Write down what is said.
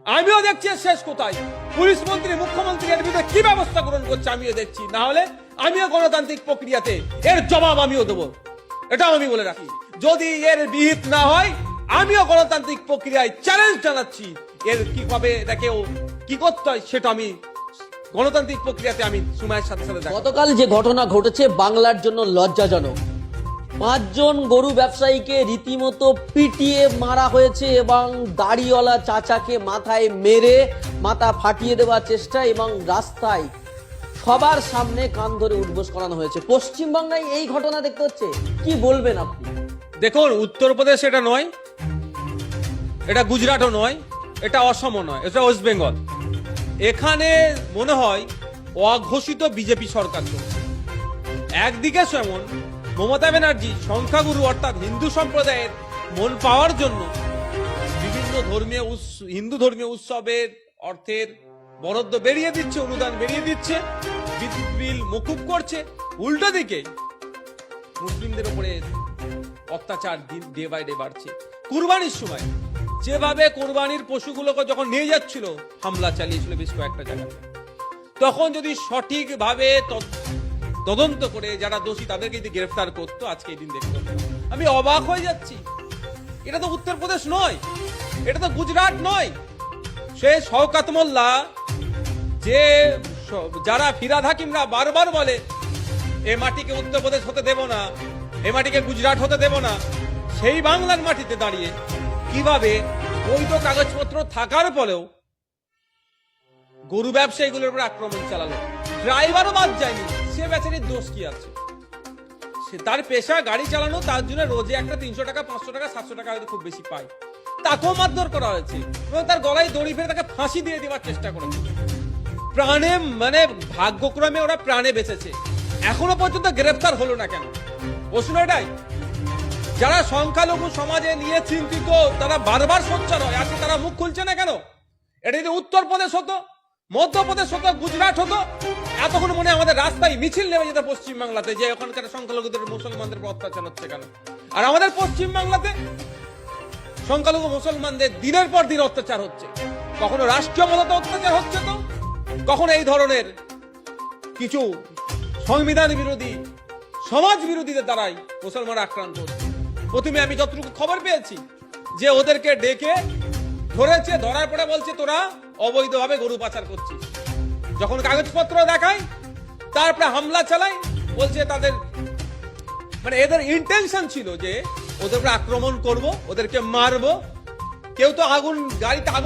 আমিও দেখছি এর শেষ কোথায়। পুলিশ মন্ত্রী মুখ্যমন্ত্রী এর বিরুদ্ধে কি ব্যবস্থা গ্রহণ করছে আমিও দেখছি, না হলে আমিও গণতান্ত্রিক প্রক্রিয়াতে এর জবাব আমিও দেবো, এটাও আমি বলে রাখি। যদি এর বিহিত না হয় আমিও গণতান্ত্রিক প্রক্রিয়ায় চ্যালেঞ্জ জানাচ্ছি। এর কিভাবে এটাকে কি করতে হয় সেটা আমি গণতান্ত্রিক প্রক্রিয়াতে আমি সময়ের সাথে সাথে দেখাবো। গতকাল যে ঘটনা ঘটেছে বাংলার জন্য লজ্জাজনক। 5 জন গরু ব্যবসায়ীকে রীতিমতো পিটিয়ে মারা হয়েছে এবং দাড়িওয়ালা চাচাকে মাথায় মেরে মাথা ফাটিয়ে দেওয়ার চেষ্টা এবং রাস্তায় সবার সামনে কান ধরে উঠবোস করানো হয়েছে। পশ্চিমবঙ্গে এই ঘটনা দেখতে হচ্ছে, কি বলবেন আপনি? দেখুন, উত্তরপ্রদেশ এটা নয়, এটা গুজরাটও নয়, এটা অসমও নয়, এটা ওয়েস্ট বেঙ্গল। এখানে মনে হয় অঘোষিত বিজেপি সরকার চলছে। একদিকে যেমন মমতা ব্যানার্জি সংখ্যাগুরু অর্থাৎ হিন্দু সম্প্রদায়ের মন পাওয়ার জন্য বিভিন্ন হিন্দু ধর্মীয় উৎসবের অর্থের বরাদ্দ বেরিয়ে দিচ্ছে, অনুদান বেরিয়ে দিচ্ছে, বিদ্যুৎ বিল মকুব করছে। উল্টো দিকে মুসলিমদের উপরে অত্যাচার ডে বাই ডে বাড়ছে। কুরবানির সময় যেভাবে কোরবানির পশুগুলোকে যখন নিয়ে যাচ্ছিল হামলা চালিয়েছিল বেশ কয়েকটা জায়গাতে, তখন যদি সঠিকভাবে তদন্ত করে যারা দোষী তাদেরকে যদি গ্রেফতার করতো আজকে এই দিন দেখতে হতো। আমি অবাক হয়ে যাচ্ছি, এটা তো উত্তরপ্রদেশ নয়, এটা তো গুজরাট নয়। সে শওকত মোল্লা যে যারা ফিরাদ হাকিমরা বারবার বলে এ মাটিকে উত্তরপ্রদেশ হতে দেব না, এ মাটিকে গুজরাট হতে দেব না, সেই বাংলার মাটিতে দাঁড়িয়ে কিভাবে বৈধ কাগজপত্র থাকার পরেও গরু ব্যবসায়ীগুলোর উপর আক্রমণ চালালো। ড্রাইভারও বাদ যায়নি, সে বেচারির দোষ কি আছে? সে তার পেশা গাড়ি চালানো, তার জন্য রোজে একটা 300 টাকা 500 টাকা 700 টাকা হয়তো খুব বেশি পায়, তাকেও মারধর করা হয়েছে এবং তার গলায় দড়ি ফেলে তাকে ফাঁসি দিয়ে দেওয়ার চেষ্টা করেছে। প্রাণে মানে ভাগ্যক্রমে ওরা প্রাণে বেঁচেছে, এখনো পর্যন্ত গ্রেফতার হলো না কেন? প্রশ্ন এটাই। যারা সংখ্যালঘু সমাজে নিয়ে চিন্তিত তারা বারবার সোচ্চার হয়, আজকে তারা মুখ খুলছে না কেন? এটা যদি উত্তরপ্রদেশ হতো, মধ্যপ্রদেশ হতো, গুজরাট হতো, এতক্ষণ মনে আমাদের রাস্তায় মিছিল নেমে যেত পশ্চিমবাংলাতে যে ওখানকার সংখ্যালঘুদের মুসলমানদের উপর অত্যাচার হচ্ছে কেন। আর আমাদের পশ্চিমবাংলাতে সংখ্যালঘু মুসলমানদের দিনের পর দিন অত্যাচার হচ্ছে, কখনো রাষ্ট্রীয় মদতে অত্যাচার হচ্ছে, তো কখনো এই ধরনের কিছু সংবিধান বিরোধী সমাজ বিরোধীদের দ্বারাই মুসলমান আক্রান্ত হচ্ছে। প্রথমে আমি যতটুকু খবর পেয়েছি যে ওদেরকে ডেকে ধরেছে, ধরার পরে বলছে তোরা অবৈধভাবে গরু পাচার করছিস। যখন কাগজপত্র দেখায় তারপরে হামলা চালায়, বলছে তাদের মানে এদের ইন্টেনশন ছিল যে ওদের উপরে আক্রমণ করব, ওদেরকে মারবো। কেউ তো গাড়িতে আগুন